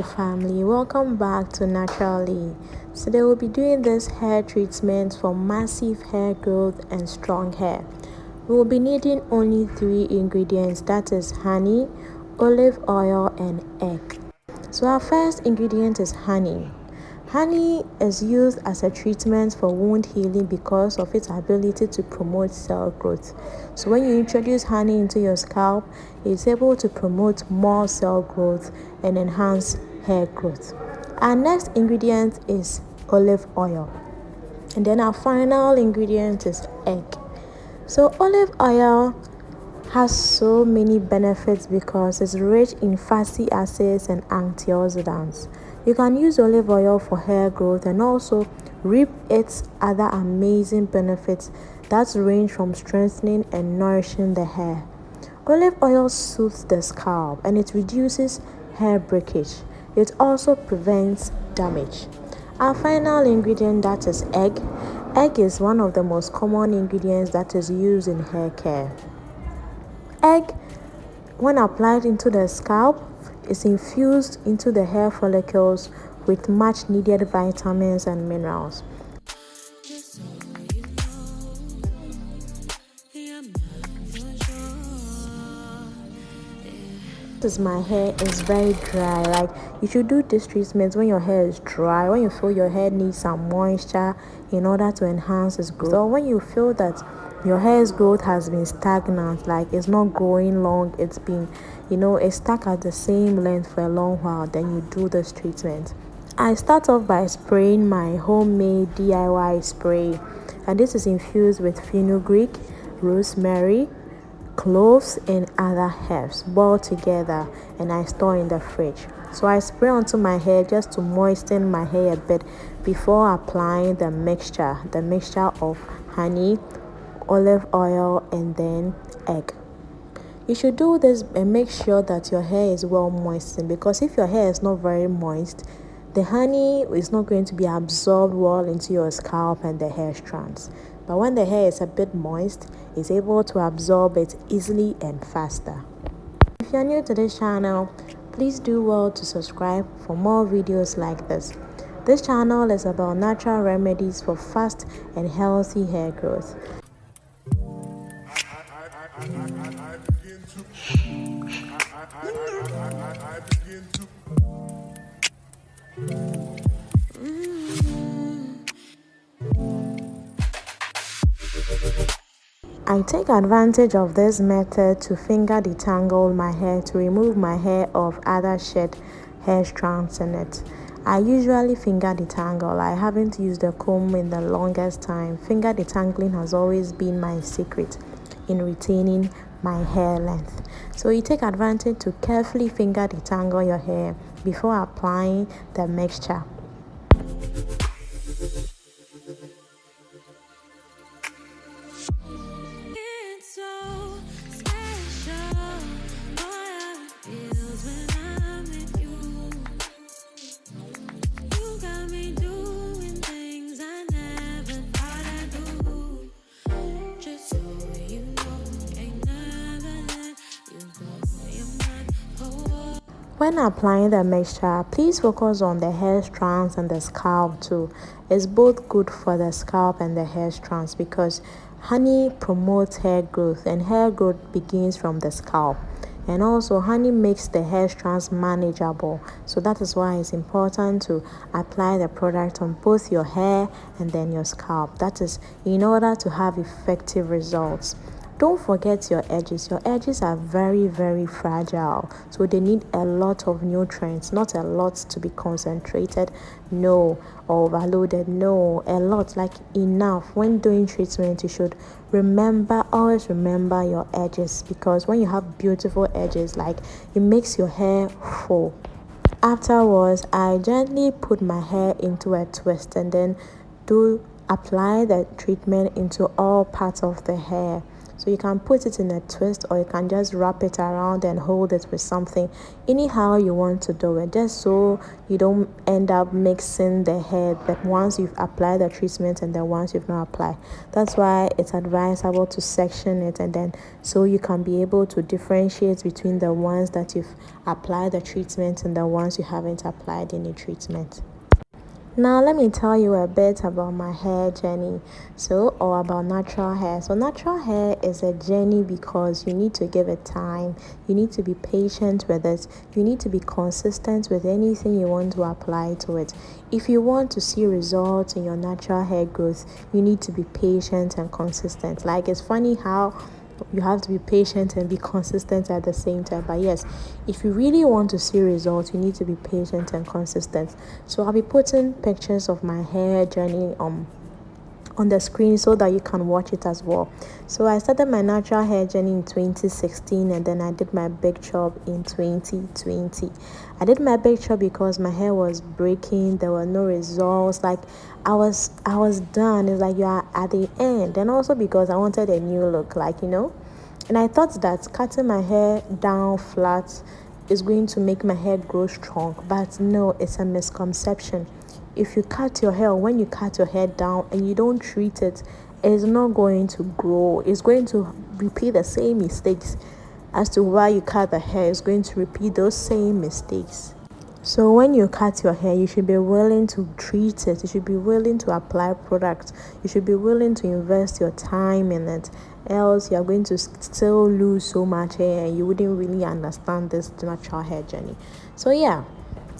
Hello family, welcome back to NaturalLee. Today we'll be doing this hair treatment for massive hair growth and strong hair. We will be needing only 3 ingredients, that is honey, olive oil and egg. So our first ingredient is honey. Honey is used as a treatment for wound healing because of its ability to promote cell growth. So when you introduce honey into your scalp, it's able to promote more cell growth and enhance hair growth. Our next ingredient is olive oil. And then our final ingredient is egg. So olive oil has so many benefits because it's rich in fatty acids and antioxidants. You can use olive oil for hair growth and also reap its other amazing benefits that range from strengthening and nourishing the hair. Olive oil soothes the scalp and it reduces hair breakage. It also prevents damage. Our final ingredient, that is egg. Egg is one of the most common ingredients that is used in hair care. Egg, when applied into the scalp, is infused into the hair follicles with much needed vitamins and minerals. Because my hair is very dry, like you should do this treatment when your hair is dry, when you feel your hair needs some moisture in order to enhance its growth, or when you feel that your hair's growth has been stagnant, like it's not growing long, it's been it's stuck at the same length for a long while, then you do this treatment. I start off by spraying my homemade DIY spray, and this is infused with fenugreek, rosemary, cloves and other herbs boiled together, and I store in the fridge. So I spray onto my hair just to moisten my hair a bit before applying the mixture of honey, olive oil and then egg. You should do this and make sure that your hair is well moistened, because if your hair is not very moist, the honey is not going to be absorbed well into your scalp and the hair strands. But when the hair is a bit moist, it's able to absorb it easily and faster. If you're new to this channel, please do well to subscribe for more videos like this. This channel is about natural remedies for fast and healthy hair growth. I take advantage of this method to finger detangle my hair to remove my hair of other shed hair strands in it. I usually finger detangle. I haven't used a comb in the longest time. Finger detangling has always been my secret in retaining my hair length. So you take advantage to carefully finger detangle your hair before applying the mixture. When applying the mixture, please focus on the hair strands and the scalp too. It's both good for the scalp and the hair strands because honey promotes hair growth, and hair growth begins from the scalp. And also honey makes the hair strands manageable, so that is why it's important to apply the product on both your hair and then your scalp. That is in order to have effective results. Don't forget your edges. Your edges are very, very fragile, so they need a lot of nutrients, not a lot to be concentrated, no, or overloaded, no, a lot, like enough. When doing treatment, you should always remember your edges, because when you have beautiful edges, like it makes your hair full. Afterwards, I gently put my hair into a twist and then apply the treatment into all parts of the hair. So you can put it in a twist, or you can just wrap it around and hold it with something, anyhow you want to do it, just so you don't end up mixing the hair but once you've applied the treatment and then once you've not applied. That's why it's advisable to section it, and then so you can be able to differentiate between the ones that you've applied the treatment and the ones you haven't applied any treatment. Now let me tell you a bit about my hair journey, or about natural hair. So natural hair is a journey because you need to give it time, you need to be patient with it, you need to be consistent with anything you want to apply to it. If you want to see results in your natural hair growth, you need to be patient and consistent. Like, it's funny how you have to be patient and be consistent at the same time. But yes, if you really want to see results, you need to be patient and consistent. So I'll be putting pictures of my hair journey on the screen so that you can watch it as well. So I started my natural hair journey in 2016, and then I did my big chop in 2020. I did my big chop because my hair was breaking, there were no results. Like, I was done. It's like you are at the end. And also because I wanted a new look, and I thought that cutting my hair down flat is going to make my hair grow strong. But no, it's a misconception. If you cut your hair, when you cut your hair down and you don't treat it, it's not going to grow. It's going to repeat the same mistakes. As to why you cut the hair, it's going to repeat those same mistakes. So when you cut your hair, you should be willing to treat it. You should be willing to apply products. You should be willing to invest your time in it. Else, you're going to still lose so much hair and you wouldn't really understand this natural hair journey. So yeah,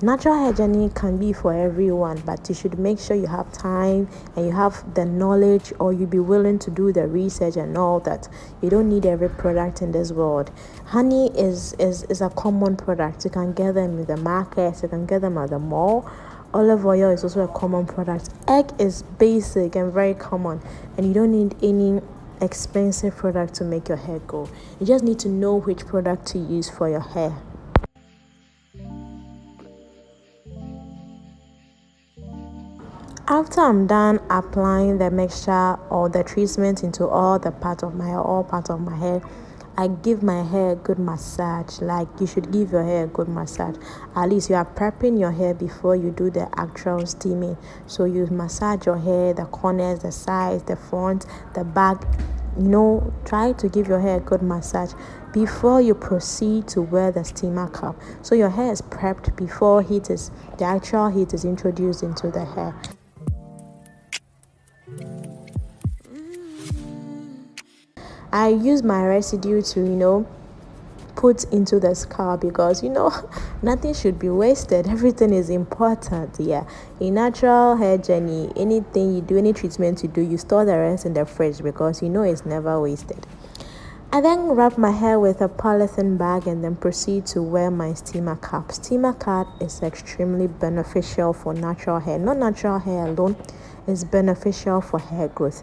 natural hair journey can be for everyone, but you should make sure you have time and you have the knowledge, or you be willing to do the research and all that. You don't need every product in this world. Honey is a common product. You can get them in the market, you can get them at the mall. Olive oil is also a common product. Egg is basic and very common, and you don't need any expensive product to make your hair go. You just need to know which product to use for your hair. After I'm done applying the mixture or the treatment into all parts of my hair, I give my hair a good massage. Like, you should give your hair a good massage. At least you are prepping your hair before you do the actual steaming. So you massage your hair, the corners, the sides, the front, the back. Try to give your hair a good massage before you proceed to wear the steamer cap. So your hair is prepped before the actual heat is introduced into the hair. I use my residue to, put into the scalp because, nothing should be wasted. Everything is important. Yeah. In natural hair journey, anything you do, any treatment you do, you store the rest in the fridge because it's never wasted. I then wrap my hair with a polythene bag and then proceed to wear my steamer cap. Steamer cap is extremely beneficial for natural hair. Not natural hair alone, it's beneficial for hair growth.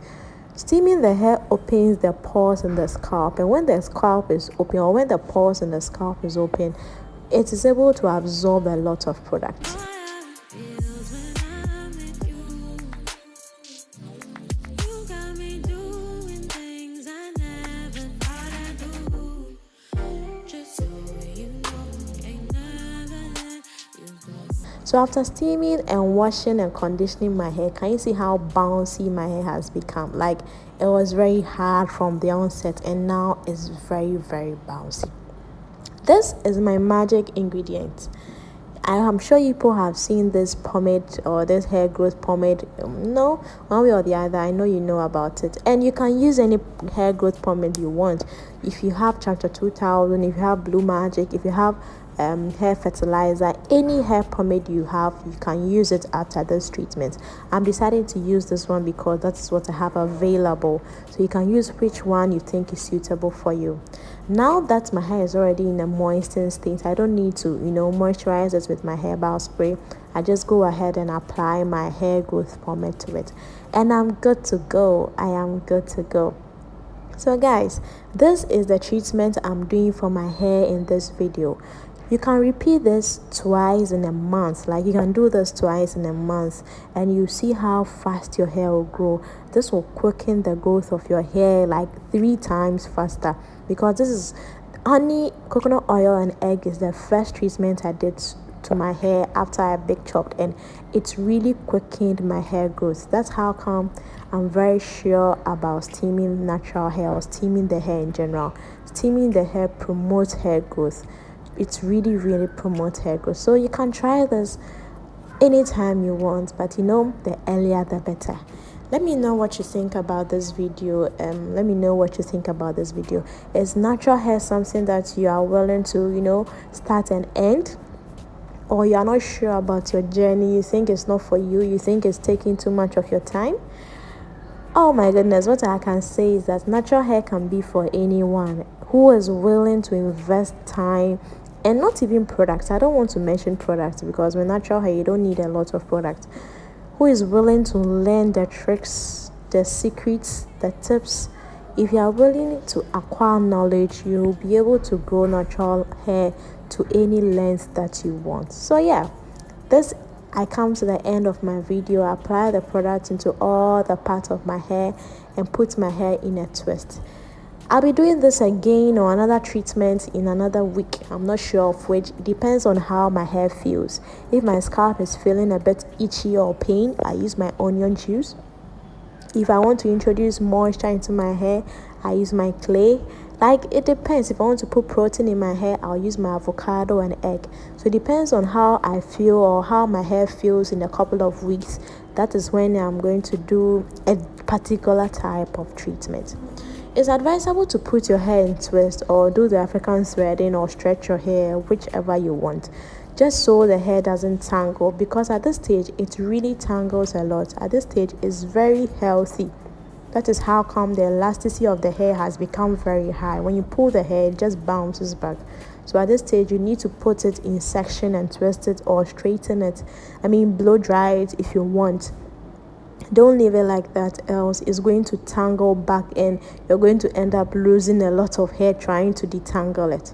Steaming the hair opens the pores in the scalp, and when the scalp is open, or when the pores in the scalp is open, it is able to absorb a lot of products. So after steaming and washing and conditioning my hair, can you see how bouncy my hair has become? Like, it was very hard from the onset and now it's very, very bouncy. This is my magic ingredient. I am sure people have seen this pomade or this hair growth pomade. No, one way or the other, I know you know about it. And you can use any hair growth pomade you want. If you have Chapter 2000, if you have Blue Magic, if you have hair fertilizer, any hair pomade you have, you can use it after this treatment. I'm deciding to use this one because that's what I have available. So you can use which one you think is suitable for you. Now that my hair is already in a moistened state, I don't need to moisturize it with my herbal spray. I just go ahead and apply my hair growth pomade to it, and I'm good to go. I am good to go. So guys, this is the treatment I'm doing for my hair in this video. You can repeat this twice in a month. Like, you can do this twice in a month, and you see how fast your hair will grow. This will quicken the growth of your hair like 3 times faster, because this is honey, coconut oil, and egg is the first treatment I did to my hair after I big chopped, and it's really quickened my hair growth. That's how come I'm very sure about steaming natural hair, or steaming the hair in general. Steaming the hair promotes hair growth. It's really promotes hair growth. So you can try this anytime you want, but the earlier the better. Let me know what you think about this video. Is natural hair something that you are willing to start and end, or you are not sure about your journey? You think it's not for you, you think it's taking too much of your time? Oh my goodness, what I can say is that natural hair can be for anyone who is willing to invest time, and not even products. I don't want to mention products, because with natural hair you don't need a lot of products. Who is willing to learn the tricks, the secrets, the tips. If you are willing to acquire knowledge, you'll be able to grow natural hair to any length that you want. So yeah, I come to the end of my video. I apply the product into all the parts of my hair and put my hair in a twist. I'll be doing this again, or another treatment, in another week. I'm not sure of which. It depends on how my hair feels. If my scalp is feeling a bit itchy or pain, I use my onion juice. If I want to introduce moisture into my hair, I use my clay. Like, it depends. If I want to put protein in my hair, I'll use my avocado and egg. So it depends on how I feel, or how my hair feels in a couple of weeks. That is when I'm going to do a particular type of treatment. It's advisable to put your hair in twist, or do the African threading, or stretch your hair, whichever you want, just so the hair doesn't tangle, because at this stage it really tangles a lot. At this stage it's very healthy. That is how come the elasticity of the hair has become very high. When you pull the hair, it just bounces back. So at this stage you need to put it in section and twist it, or straighten it. Blow dry it if you want. Don't leave it like that, else it's going to tangle back, and you're going to end up losing a lot of hair trying to detangle it.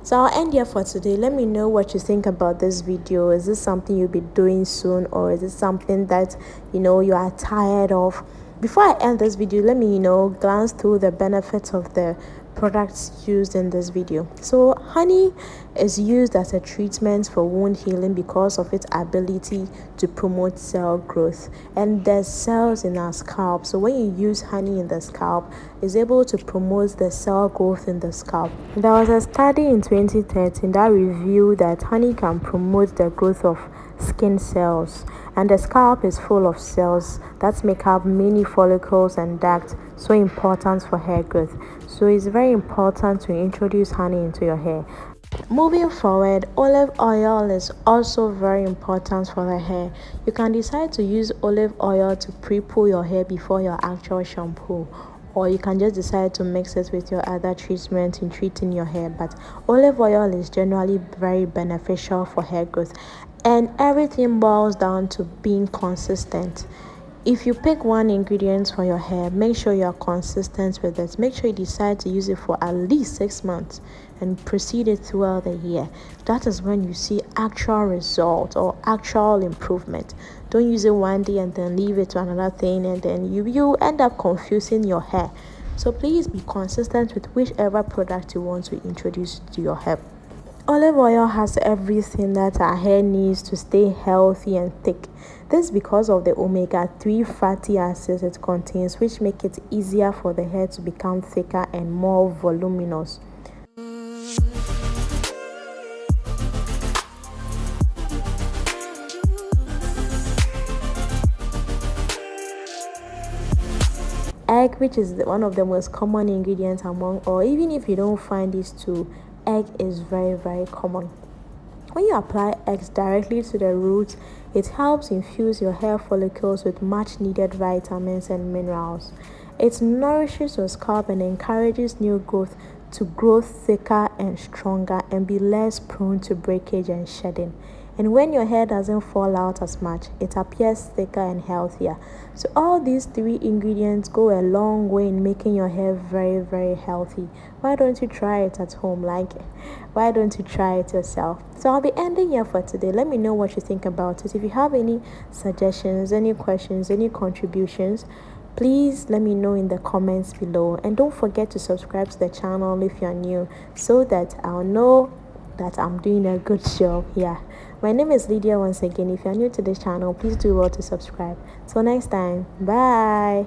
So I'll end here for today. Let me know what you think about this video. Is this something you'll be doing soon, or is it something that you are tired of? Before I end this video, let me glance through the benefits of the products used in this video. So honey is used as a treatment for wound healing because of its ability to promote cell growth, and there's cells in our scalp. So when you use honey in the scalp, it's able to promote the cell growth in the scalp. There was a study in 2013 that revealed that honey can promote the growth of skin cells, and the scalp is full of cells that make up many follicles and ducts, so important for hair growth. So it's very important to introduce honey into your hair. Moving forward, olive oil is also very important for the hair. You can decide to use olive oil to pre-poo your hair before your actual shampoo, or you can just decide to mix it with your other treatment in treating your hair. But olive oil is generally very beneficial for hair growth, and everything boils down to being consistent. If you pick one ingredient for your hair, make sure you are consistent with it. Make sure you decide to use it for at least 6 months and proceed it throughout the year. That is when you see actual result or actual improvement. Don't use it one day and then leave it to another thing, and then you end up confusing your hair. So please be consistent with whichever product you want to introduce to your hair. Olive oil has everything that our hair needs to stay healthy and thick. This is because of the omega-3 fatty acids it contains, which make it easier for the hair to become thicker and more voluminous. Egg, which is one of the most common ingredients among, or even if you don't find these two, egg is very common. When you apply eggs directly to the roots, it helps infuse your hair follicles with much needed vitamins and minerals. It nourishes your scalp and encourages new growth to grow thicker and stronger and be less prone to breakage and shedding. And when your hair doesn't fall out as much, it appears thicker and healthier. So all these three ingredients go a long way in making your hair very, very healthy. Why don't you try it at home? Why don't you try it yourself? So I'll be ending here for today. Let me know what you think about it. If you have any suggestions, any questions, any contributions, please let me know in the comments below. And don't forget to subscribe to the channel if you're new, so that I'll know that I'm doing a good job. Yeah, my name is Lydia once again. If you're new to this channel, please do well to subscribe. Till next time, bye.